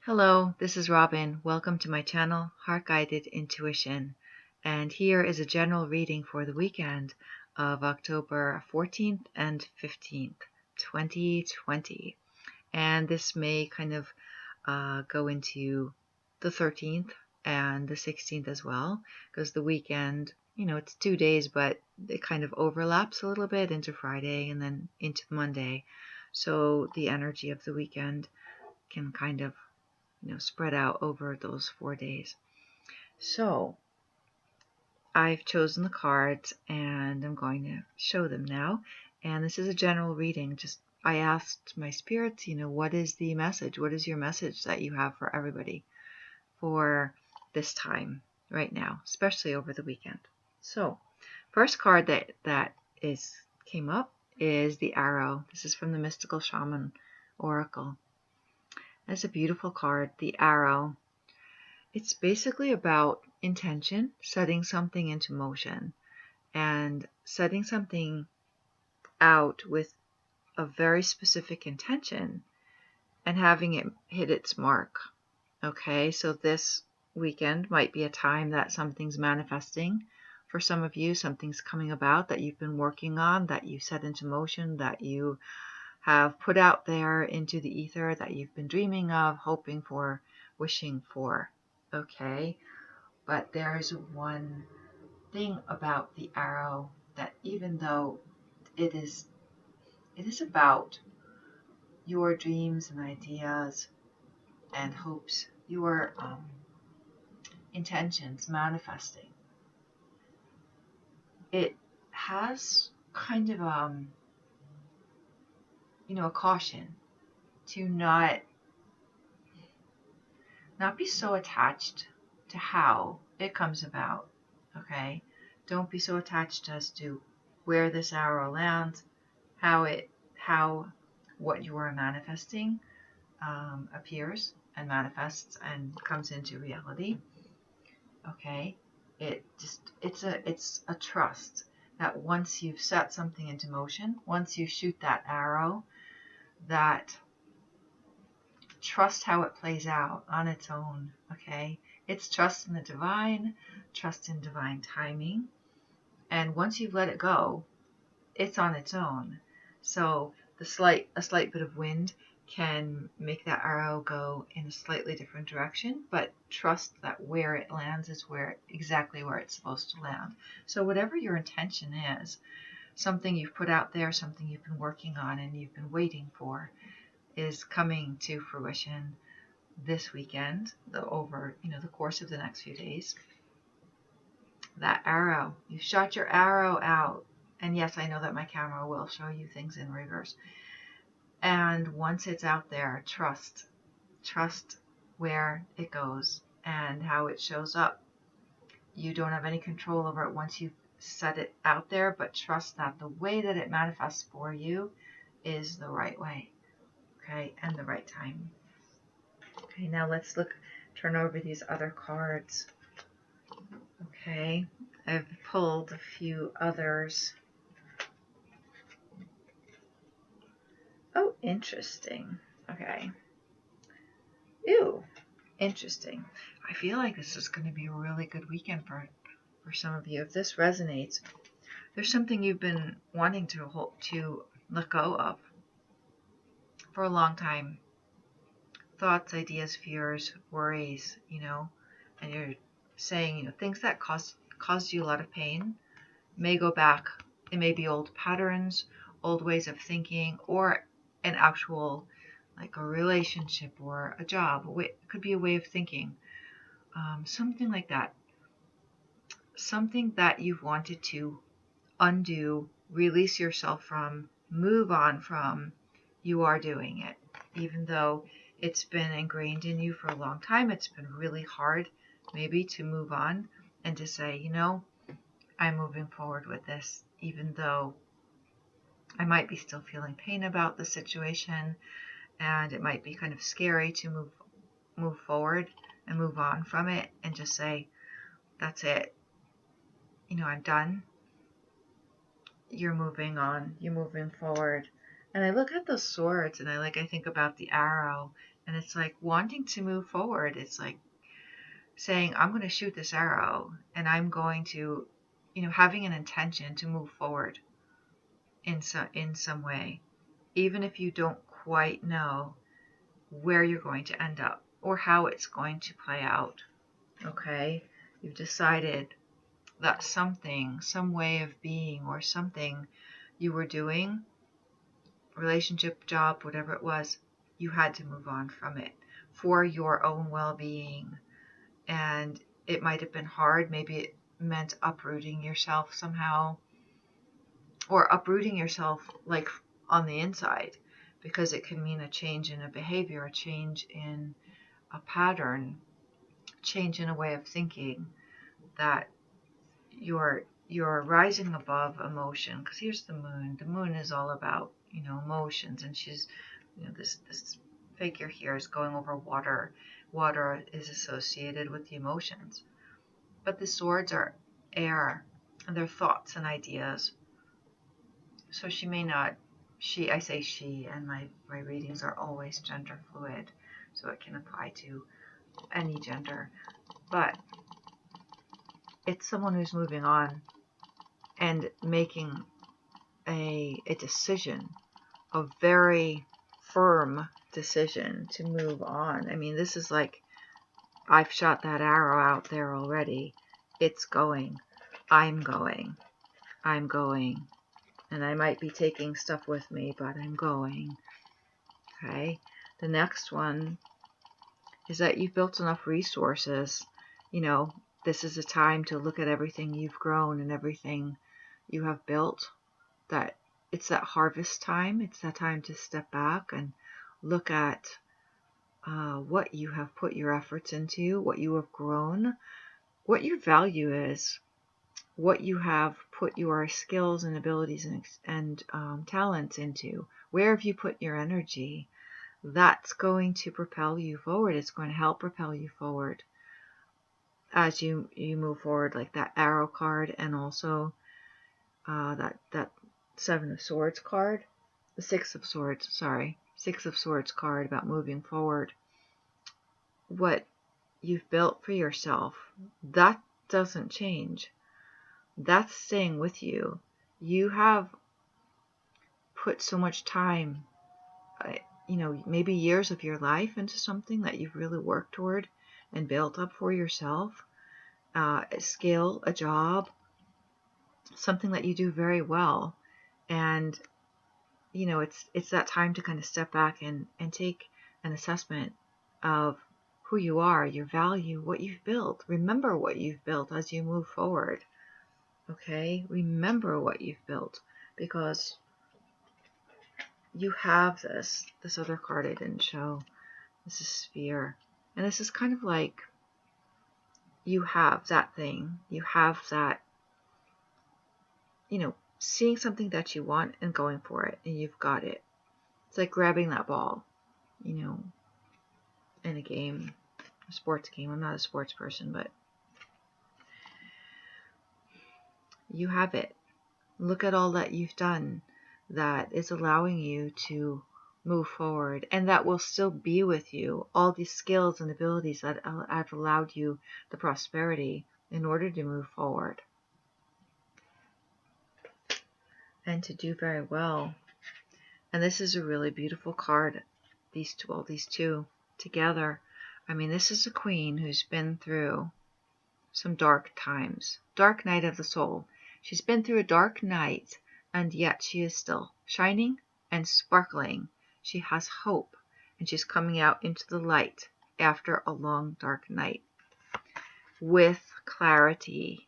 Hello, this is Robyn. Welcome to my channel, Heart Guided Intuition. And here is a general reading for the weekend of October 14th and 15th, 2020. And this may kind of go into the 13th and the 16th as well, because the weekend, it's 2 days, but it kind of overlaps a little bit into Friday and then into Monday. So the energy of the weekend can kind of spread out over those 4 days. So I've chosen the cards and I'm going to show them now. And this is a general reading. Just I asked my spirits, what is the message? What is your message that you have for everybody for this time right now, especially over the weekend? So first card that came up is the Arrow. This is from the Mystical Shaman Oracle. That's a beautiful card, the Arrow. It's basically about intention, setting something into motion, and setting something out with a very specific intention and having it hit its mark. Okay, so this weekend might be a time that something's manifesting for some of you, something's coming about that you've been working on, that you set into motion, that you have put out there into the ether, that you've been dreaming of, hoping for, wishing for. Okay, but there is one thing about the Arrow that even though it is about your dreams and ideas and hopes, your intentions manifesting, it has kind of a caution to not be so attached to how it comes about. Okay, don't be so attached as to where this arrow lands, how what you are manifesting appears and manifests and comes into reality. Okay, it's a trust that once you've set something into motion, once you shoot that arrow, that trust how it plays out on its own. Okay, it's trust in the divine, trust in divine timing, and once you've let it go, it's on its own. So a slight bit of wind can make that arrow go in a slightly different direction, but trust that where it lands is exactly where it's supposed to land. So whatever your intention is, something you've put out there, something you've been working on and you've been waiting for, is coming to fruition this weekend, over the course of the next few days. That arrow, you shot your arrow out. And yes, I know that my camera will show you things in reverse. And once it's out there, trust where it goes and how it shows up. You don't have any control over it once you've set it out there, but trust that the way that it manifests for you is the right way, okay, and the right time. Okay, now let's turn over these other cards. Okay, I've pulled a few others. Oh, interesting. Okay. Ew, interesting. I feel like this is going to be a really good weekend for some of you. If this resonates, there's something you've been wanting to let go of for a long time. Thoughts, ideas, fears, worries, and you're saying, things that caused you a lot of pain may go back. It may be old patterns, old ways of thinking, or an actual, like a relationship or a job. It could be a way of thinking, something like that. Something that you've wanted to undo, release yourself from, move on from. You are doing it, even though it's been ingrained in you for a long time. It's been really hard maybe to move on and to say, I'm moving forward with this, even though I might be still feeling pain about the situation, and it might be kind of scary to move forward and move on from it and just say, that's it. I'm done. You're moving on. You're moving forward. And I look at the swords and I think about the arrow And it's like wanting to move forward. It's like saying, I'm going to shoot this arrow and I'm going to, having an intention to move forward in some way, even if you don't quite know where you're going to end up or how it's going to play out. Okay? You've decided that something, some way of being or something you were doing, relationship, job, whatever it was, you had to move on from it for your own well-being. And it might have been hard. Maybe it meant uprooting yourself somehow, or uprooting yourself like on the inside, because it can mean a change in a behavior, a change in a pattern, change in a way of thinking, that you're rising above emotion. Because here's the moon. The moon is all about, emotions, and she's, this figure here is going over water. Water is associated with the emotions, but the swords are air, and they're thoughts and ideas. So she may not, I say she, and my readings are always gender fluid, so it can apply to any gender, but it's someone who's moving on and making a decision, a very firm decision to move on. I mean, this is like, I've shot that arrow out there already. It's going. I'm going. And I might be taking stuff with me, but I'm going. Okay. The next one is that you've built enough resources. This is a time to look at everything you've grown and everything you have built. That it's that harvest time. It's that time to step back and look at what you have put your efforts into, what you have grown, what your value is, what you have put your skills and abilities and talents into. Where have you put your energy? That's going to propel you forward. It's going to help propel you forward as you move forward, like that arrow card, and also that Seven of Swords card, the Six of Swords card about moving forward. What you've built for yourself, that doesn't change. That's staying with you. You have put so much time, maybe years of your life into something that you've really worked toward and built up for yourself. A skill, a job, something that you do very well. And, it's that time to kind of step back and take an assessment of who you are, your value, what you've built. Remember what you've built as you move forward. Okay, remember what you've built, because you have this other card I didn't show. This is Sphere, and this is kind of like you have that thing, you have that, seeing something that you want and going for it, and you've got it. It's like grabbing that ball, in a game, a sports game. I'm not a sports person, but you have it. Look at all that you've done that is allowing you to move forward, and that will still be with you. All these skills and abilities that have allowed you the prosperity in order to move forward and to do very well. And this is a really beautiful card. These two together. I mean, this is a queen who's been through some dark times, dark night of the soul. She's been through a dark night, and yet she is still shining and sparkling. She has hope, and she's coming out into the light after a long dark night with clarity,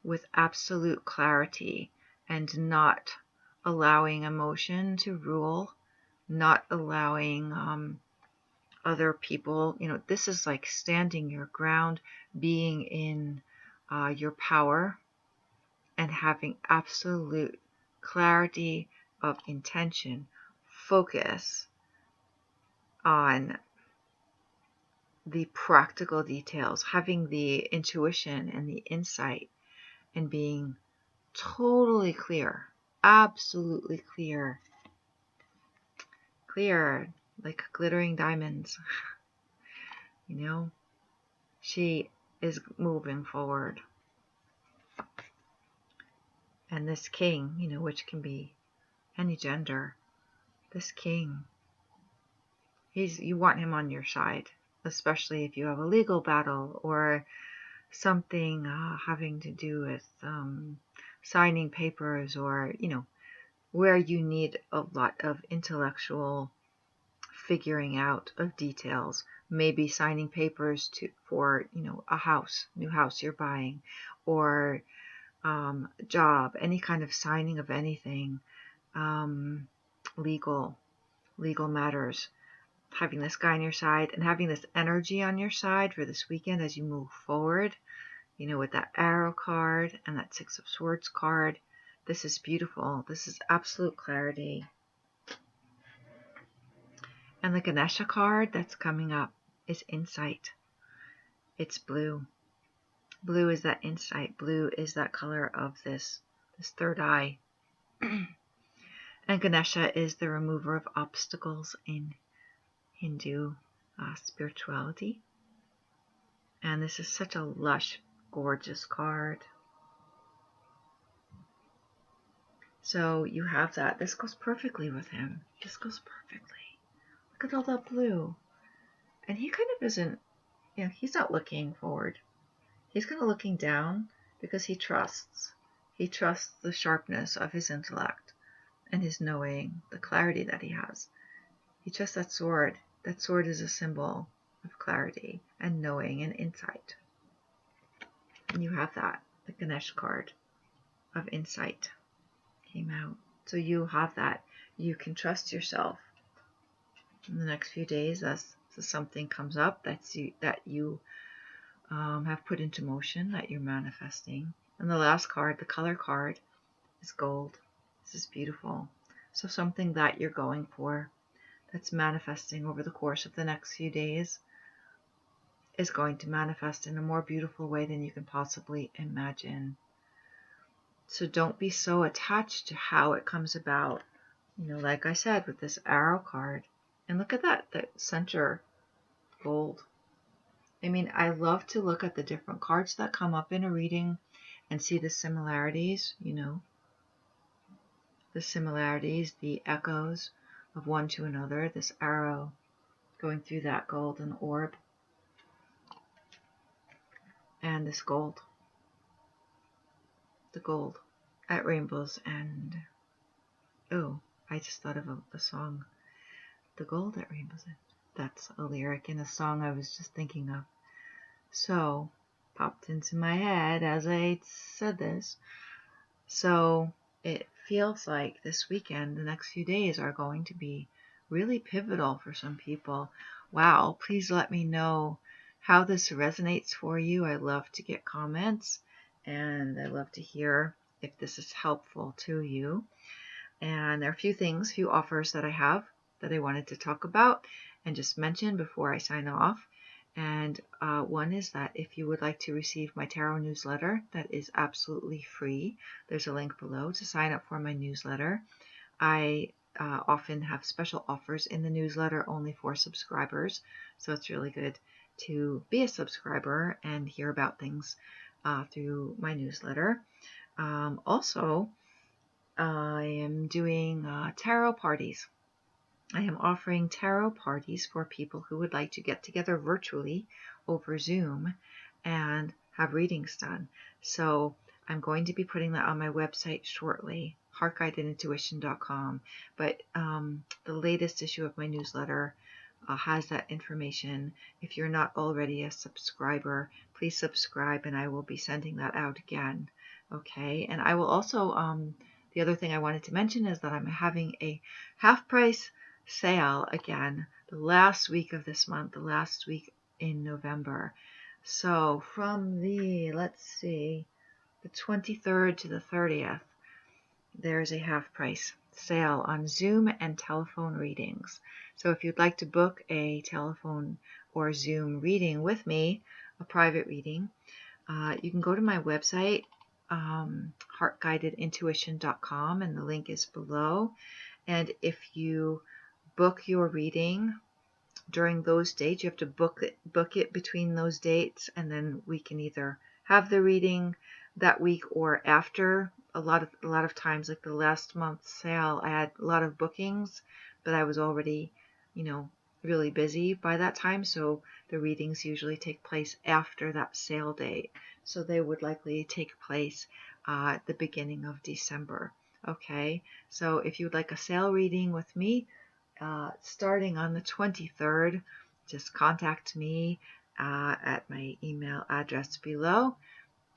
with absolute clarity, and not allowing emotion to rule, not allowing other people. This is like standing your ground, being in your power, and having absolute clarity of intention, focus on the practical details, having the intuition and the insight, and being totally clear, absolutely clear like glittering diamonds. You know, she is moving forward. And this king, you know, which can be any gender, this king, you want him on your side, especially if you have a legal battle or something having to do with signing papers, or, you know, where you need a lot of intellectual figuring out of details, maybe signing papers for, you know, a new house you're buying, or job, any kind of signing of anything, um, legal matters. Having this guy on your side and having this energy on your side for this weekend as you move forward, you know, with that arrow card and that Six of Swords card. This is beautiful. This is absolute clarity. And the Ganesha card that's coming up is insight. It's blue. Blue is that insight. Blue is that color of this third eye. And Ganesha is the remover of obstacles in Hindu spirituality. And this is such a lush, gorgeous card. So you have that. This goes perfectly with him. This goes perfectly. Look at all that blue. And he kind of isn't, you know, he's not looking forward. He's kind of looking down because he trusts. He trusts the sharpness of his intellect and his knowing, the clarity that he has. He trusts that sword. That sword is a symbol of clarity and knowing and insight. And you have that, the Ganesh card of insight came out. So you have that. You can trust yourself. In the next few days, as something comes up that you have put into motion, that you're manifesting. And the last card, the color card, is gold. This is beautiful. So something that you're going for, that's manifesting over the course of the next few days, is going to manifest in a more beautiful way than you can possibly imagine. So don't be so attached to how it comes about. You know, like I said, with this arrow card, and look at that center gold. I mean, I love to look at the different cards that come up in a reading and see the similarities, you know, the similarities, the echoes of one to another. This arrow going through that golden orb, and this gold, the gold at Rainbow's End. Oh, I just thought of a song, The Gold at Rainbow's End. That's a lyric in a song I was just thinking of. So, popped into my head as I said this. So, it feels like this weekend, the next few days are going to be really pivotal for some people. Wow, please let me know how this resonates for you. I love to get comments, and I love to hear if this is helpful to you. And there are a few offers that I have that I wanted to talk about and just mention before I sign off. And one is that if you would like to receive my tarot newsletter, that is absolutely free. There's a link below to sign up for my newsletter. I often have special offers in the newsletter only for subscribers, so it's really good to be a subscriber and hear about things through my newsletter. Also, I am doing tarot parties. I am offering tarot parties for people who would like to get together virtually over Zoom and have readings done. So I'm going to be putting that on my website shortly, heartguidedintuition.com. But the latest issue of my newsletter has that information. If you're not already a subscriber, please subscribe, and I will be sending that out again. Okay, and I will also, the other thing I wanted to mention is that I'm having a half price sale again the last week of this month, the last week in November. So from the 23rd to the 30th, there's a half price sale on Zoom and telephone readings. So if you'd like to book a telephone or Zoom reading with me, a private reading, you can go to my website, heartguidedintuition.com, and the link is below. And if you book your reading during those dates. You have to book it between those dates, and then we can either have the reading that week or after. A lot of times, like the last month's sale, I had a lot of bookings, but I was already, really busy by that time. So the readings usually take place after that sale date. So they would likely take place at the beginning of December. Okay, so if you would like a sale reading with me, starting on the 23rd, just contact me at my email address below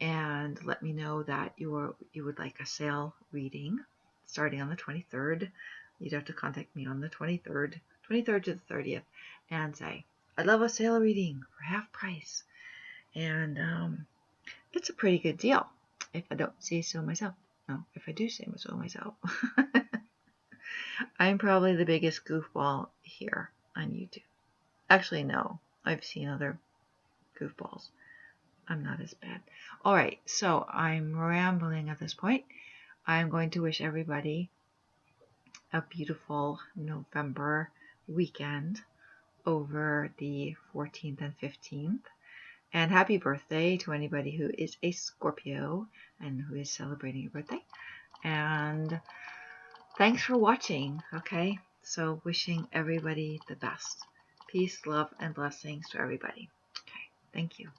and let me know that you would like a sale reading starting on the 23rd. You'd have to contact me on the 23rd to the 30th, and say, I'd love a sale reading for half price. And it's a pretty good deal if I don't say so myself. No, if I do say so myself. I'm probably the biggest goofball here on YouTube. Actually, no. I've seen other goofballs. I'm not as bad. All right, so I'm rambling at this point. I'm going to wish everybody a beautiful November weekend over the 14th and 15th. And happy birthday to anybody who is a Scorpio and who is celebrating your birthday. And thanks for watching, okay? So wishing everybody the best. Peace, love, and blessings to everybody. Okay, thank you.